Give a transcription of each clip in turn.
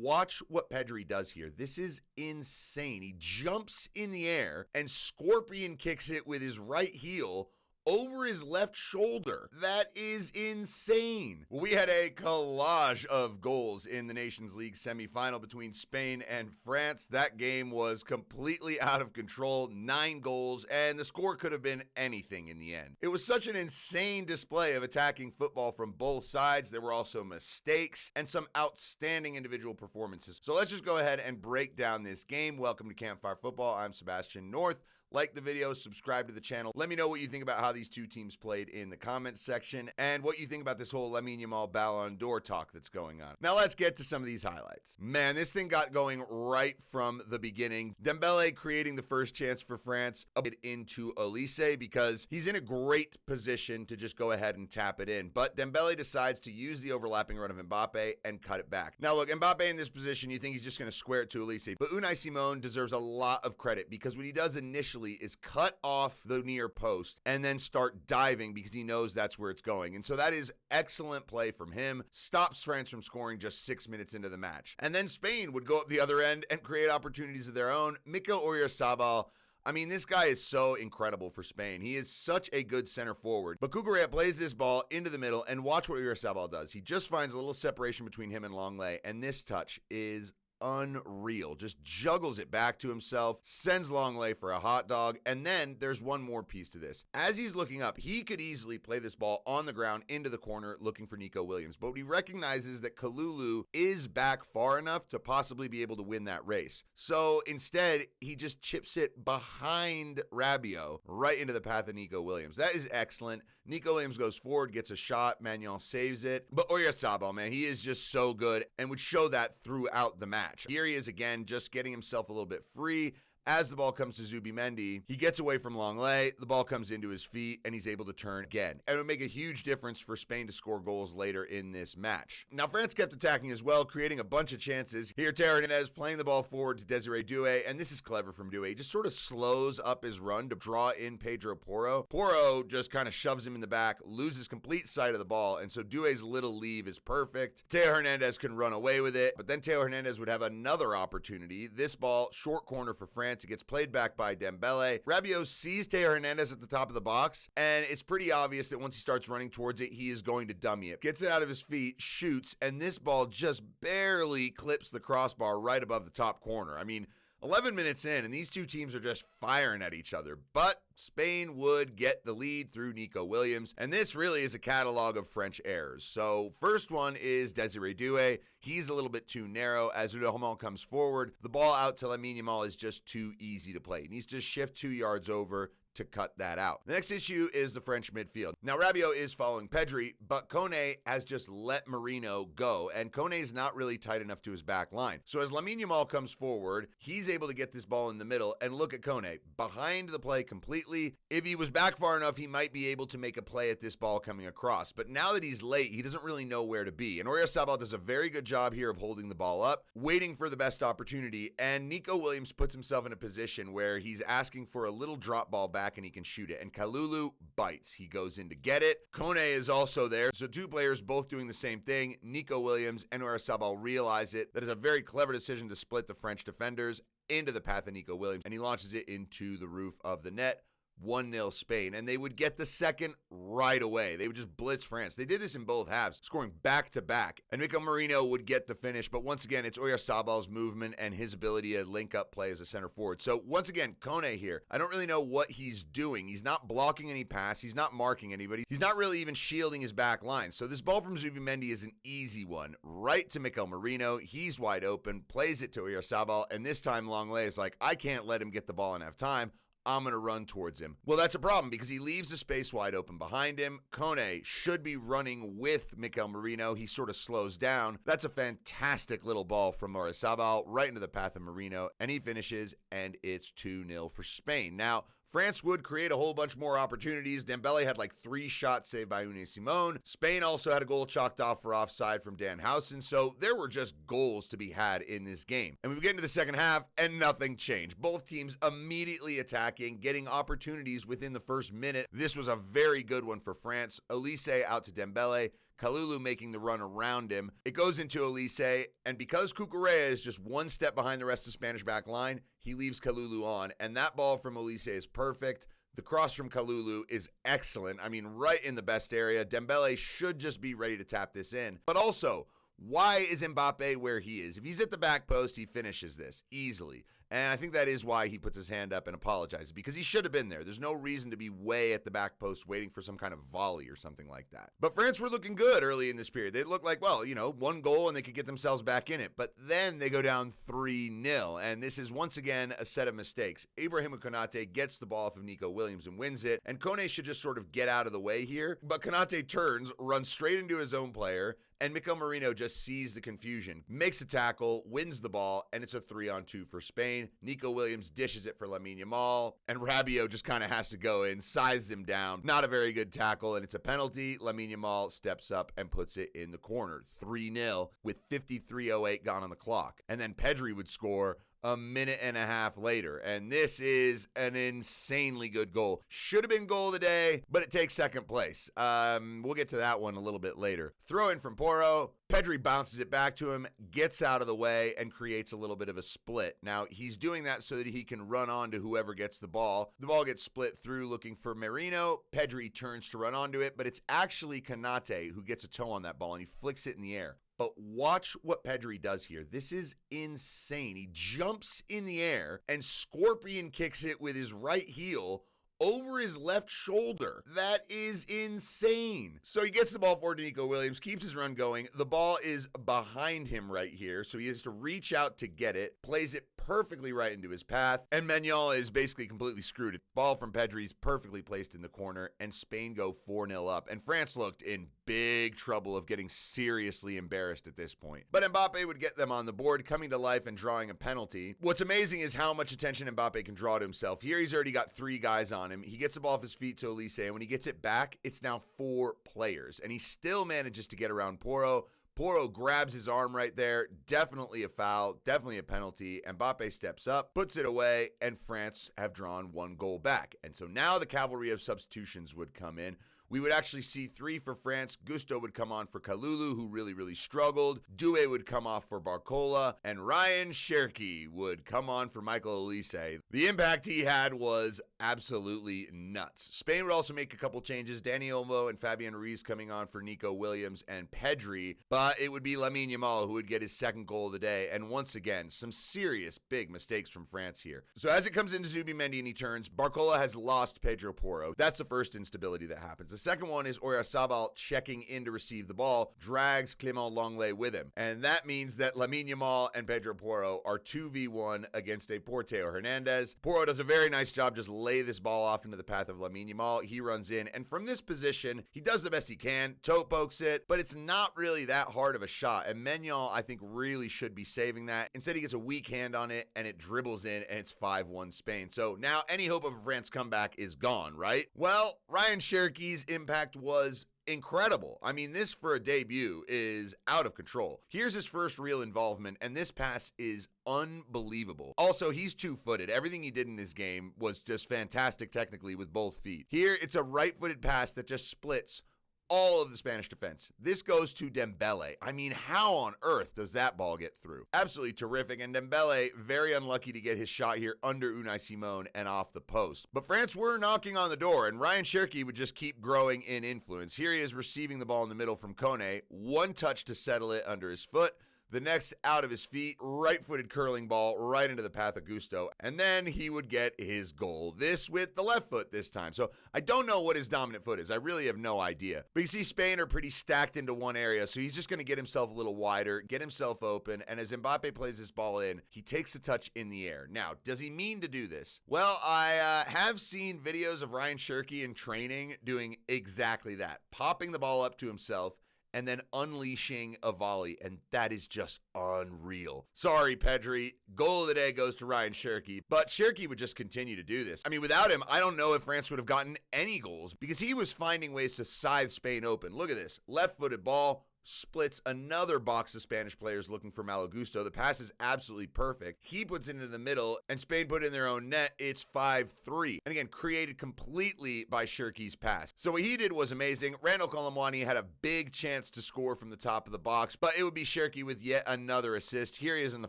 watch what Pedri does here. This is insane. He jumps in the air and scorpion kicks it with his right heel over his left shoulder. That is insane. We had a collage of goals in the Nations League semifinal between Spain and France. That game was completely out of control, 9 goals, and the score could have been anything in the end. It was such an insane display of attacking football from both sides. There were also mistakes and some outstanding individual performances. So let's just go ahead and break down this game. Welcome to Campfire Football. I'm Sebastian North. Like the video, subscribe to the channel. Let me know what you think about how these two teams played in the comments section and what you think about this whole Lamine Yamal Ballon d'Or talk that's going on. Now let's get to some of these highlights. Man, this thing got going right from the beginning. Dembele creating the first chance for France, a bit into Olise because he's in a great position to just go ahead and tap it in. But Dembele decides to use the overlapping run of Mbappe and cut it back. Now look, Mbappe in this position, you think he's just going to square it to Olise. But Unai Simon deserves a lot of credit because what he does initially is cut off the near post and then start diving because he knows that's where it's going. And so that is excellent play from him. Stops France from scoring just 6 minutes into the match. And then Spain would go up the other end and create opportunities of their own. Mikel Oyarzabal, I mean, this guy is so incredible for Spain. He is such a good center forward. But Cucurella plays this ball into the middle, and watch what Oyarzabal does. He just finds a little separation between him and Longley, and this touch is unreal. Just juggles it back to himself, sends Longley for a hot dog, and then there's one more piece to this. As he's looking up, he could easily play this ball on the ground into the corner looking for Nico Williams, but he recognizes that Kalulu is back far enough to possibly be able to win that race. So instead, he just chips it behind Rabiot right into the path of Nico Williams. That is excellent. Nico Williams goes forward, gets a shot, Maignan saves it, but Oyarzabal, man, he is just so good and would show that throughout the match. Here he is again, just getting himself a little bit free. As the ball comes to Zubimendi, he gets away from Longley, the ball comes into his feet, and he's able to turn again. And it would make a huge difference for Spain to score goals later in this match. Now, France kept attacking as well, creating a bunch of chances. Here, Teo Hernandez playing the ball forward to Desiree Doué, and this is clever from Doué. He just sort of slows up his run to draw in Pedro Porro. Porro just kind of shoves him in the back, loses complete sight of the ball, and so Doué's little leave is perfect. Teo Hernandez can run away with it, but then Teo Hernandez would have another opportunity. This ball, short corner for France. It gets played back by Dembele. Rabiot sees Teo Hernandez at the top of the box, and it's pretty obvious that once he starts running towards it, he is going to dummy it. Gets it out of his feet, shoots, and this ball just barely clips the crossbar right above the top corner. I mean, 11 minutes in, and these two teams are just firing at each other, but Spain would get the lead through Nico Williams, and this really is a catalog of French errors. So first one is Desiree Doué. He's a little bit too narrow. As Yamal comes forward, the ball out to Lamine Yamal is just too easy to play. He needs to shift 2 yards over to cut that out. The next issue is the French midfield. Now, Rabiot is following Pedri, but Kone has just let Merino go, and Kone is not really tight enough to his back line. So as Lamine Yamal comes forward, he's able to get this ball in the middle, and look at Kone, behind the play completely. If he was back far enough, he might be able to make a play at this ball coming across, but now that he's late, he doesn't really know where to be, and Oyarzabal does a very good job here of holding the ball up, waiting for the best opportunity, and Nico Williams puts himself in a position where he's asking for a little drop ball back and he can shoot it. And Kalulu bites. He goes in to get it. Kone is also there. So two players both doing the same thing. Nico Williams and Oyarzabal realize it. That is a very clever decision to split the French defenders into the path of Nico Williams. And he launches it into the roof of the net. 1-0 Spain, and they would get the second right away. They would just blitz France. They did this in both halves, scoring back-to-back, and Mikel Merino would get the finish, but once again, it's Oyarzabal's movement and his ability to link up play as a center forward. So once again, Kone here, I don't really know what he's doing. He's not blocking any pass. He's not marking anybody. He's not really even shielding his back line. So this ball from Zubimendi is an easy one, right to Mikel Merino. He's wide open, plays it to Oyarzabal, and this time Longley is like, I can't let him get the ball and have time. I'm going to run towards him. Well, that's a problem because he leaves the space wide open behind him. Kone should be running with Mikel Merino. He sort of slows down. That's a fantastic little ball from Oyarzabal right into the path of Merino, and he finishes, and it's 2-0 for Spain. Now, France would create a whole bunch more opportunities. Dembele had like 3 shots saved by Unai Simon. Spain also had a goal chalked off for offside from Dan Housen. So there were just goals to be had in this game. And we get into the second half and nothing changed. Both teams immediately attacking, getting opportunities within the first minute. This was a very good one for France. Olise out to Dembele. Kalulu making the run around him. It goes into Olise, and because Cucurella is just one step behind the rest of the Spanish back line, he leaves Kalulu on, and that ball from Olise is perfect. The cross from Kalulu is excellent. I mean, right in the best area. Dembele should just be ready to tap this in. But also, why is Mbappe where he is? If he's at the back post, he finishes this easily. And I think that is why he puts his hand up and apologizes, because he should have been there. There's no reason to be way at the back post waiting for some kind of volley or something like that. But France were looking good early in this period. They looked like, well, one goal and they could get themselves back in it. But then they go down 3-0. And this is once again a set of mistakes. Ibrahima Konate gets the ball off of Nico Williams and wins it. And Kone should just sort of get out of the way here. But Konate turns, runs straight into his own player, and Mikel Merino just sees the confusion, makes a tackle, wins the ball, and it's a 3-on-2 for Spain. Nico Williams dishes it for Lamine Yamal, and Rabiot just kind of has to go in, sizes him down. Not a very good tackle, and it's a penalty. Lamine Yamal steps up and puts it in the corner. 3-0 with 53:08 gone on the clock. And then Pedri would score a minute and a half later. And this is an insanely good goal. Should have been goal of the day, but it takes second place. We'll get to that one a little bit later. Throw in from Porro. Pedri bounces it back to him, gets out of the way, and creates a little bit of a split. Now, he's doing that so that he can run on to whoever gets the ball. The ball gets split through looking for Merino. Pedri turns to run onto it, but it's actually Konate who gets a toe on that ball, and he flicks it in the air. But watch what Pedri does here. This is insane. He jumps in the air and scorpion kicks it with his right heel over his left shoulder. That is insane. So he gets the ball forward to Nico Williams, keeps his run going. The ball is behind him right here, so he has to reach out to get it, plays it perfectly right into his path, and Manuel is basically completely screwed. Ball from Pedri is perfectly placed in the corner, and Spain go 4-0 up. And France looked in big trouble of getting seriously embarrassed at this point. But Mbappe would get them on the board, coming to life and drawing a penalty. What's amazing is how much attention Mbappe can draw to himself. Here he's already got 3 guys on him. He gets the ball off his feet to Olise, and when he gets it back, it's now 4 players. And he still manages to get around Porro. Porro grabs his arm right there. Definitely a foul, definitely a penalty. Mbappe steps up, puts it away, and France have drawn 1 goal back. And so now the cavalry of substitutions would come in. We would actually see 3 for France. Gusto would come on for Kalulu, who really struggled. Doué would come off for Barcola. And Rayan Cherki would come on for Michael Olise. The impact he had was absolutely nuts. Spain would also make a couple changes. Dani Olmo and Fabian Ruiz coming on for Nico Williams and Pedri. But it would be Lamine Yamal who would get his 2nd goal of the day. And once again, some serious big mistakes from France here. So as it comes into Zubimendi and he turns, Barcola has lost Pedro Porro. That's the first instability that happens. The second one is Oyarzabal checking in to receive the ball, drags Clément Lenglet with him. And that means that Lamine Yamal and Pedro Porro are 2v1 against a Porteo Hernandez. Porro does a very nice job, just lay this ball off into the path of Lamine Yamal. He runs in, and from this position, he does the best he can, toe pokes it, but it's not really that hard of a shot. And Manuel, I think, really should be saving that. Instead, he gets a weak hand on it, and it dribbles in, and it's 5-1 Spain. So now any hope of a France comeback is gone, right? Well, Rayan Cherki's impact was incredible. I mean, this for a debut is out of control. Here's his first real involvement, and this pass is unbelievable. Also, he's 2-footed. Everything he did in this game was just fantastic technically with both feet. Here, it's a right-footed pass that just splits all of the Spanish defense. This goes to Dembele. I mean, how on earth does that ball get through? Absolutely terrific, and Dembele very unlucky to get his shot here under Unai Simon and off the post. But France were knocking on the door, and Rayan Cherki would just keep growing in influence. Here he is receiving the ball in the middle from Kone. 1 touch to settle it under his foot. The next out of his feet, right-footed curling ball right into the path of Gusto. And then he would get his goal. This with the left foot this time. So I don't know what his dominant foot is. I really have no idea. But you see Spain are pretty stacked into one area. So he's just going to get himself a little wider, get himself open. And as Mbappe plays this ball in, he takes a touch in the air. Now, does he mean to do this? Well, I have seen videos of Rayan Cherki in training doing exactly that. Popping the ball up to himself and then unleashing a volley, and that is just unreal. Sorry, Pedri. Goal of the day goes to Rayan Cherki, but Cherki would just continue to do this. I mean, without him, I don't know if France would have gotten any goals because he was finding ways to scythe Spain open. Look at this. Left-footed ball, splits another box of Spanish players looking for Malo Gusto. The pass is absolutely perfect. He puts it into the middle, and Spain put it in their own net. It's 5-3. And again, created completely by Cherki's pass. So what he did was amazing. Randall Colomwani had a big chance to score from the top of the box, but it would be Cherki with yet another assist. Here he is on the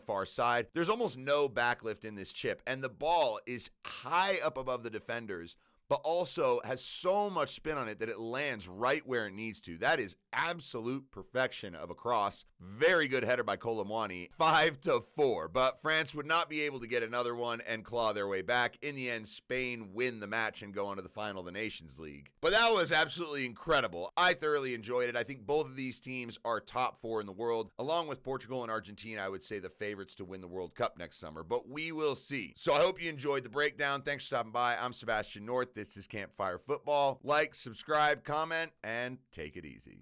far side. There's almost no backlift in this chip, and the ball is high up above the defenders, but also has so much spin on it that it lands right where it needs to. That is absolute perfection of a cross. Very good header by Colomwani. 5-4, but France would not be able to get another one and claw their way back. In the end, Spain win the match and go on to the final of the Nations League. But that was absolutely incredible. I thoroughly enjoyed it. I think both of these teams are top 4 in the world. Along with Portugal and Argentina, I would say the favorites to win the World Cup next summer, but we will see. So I hope you enjoyed the breakdown. Thanks for stopping by. I'm Sebastian North. This is Campfire Football. Like, subscribe, comment, and take it easy.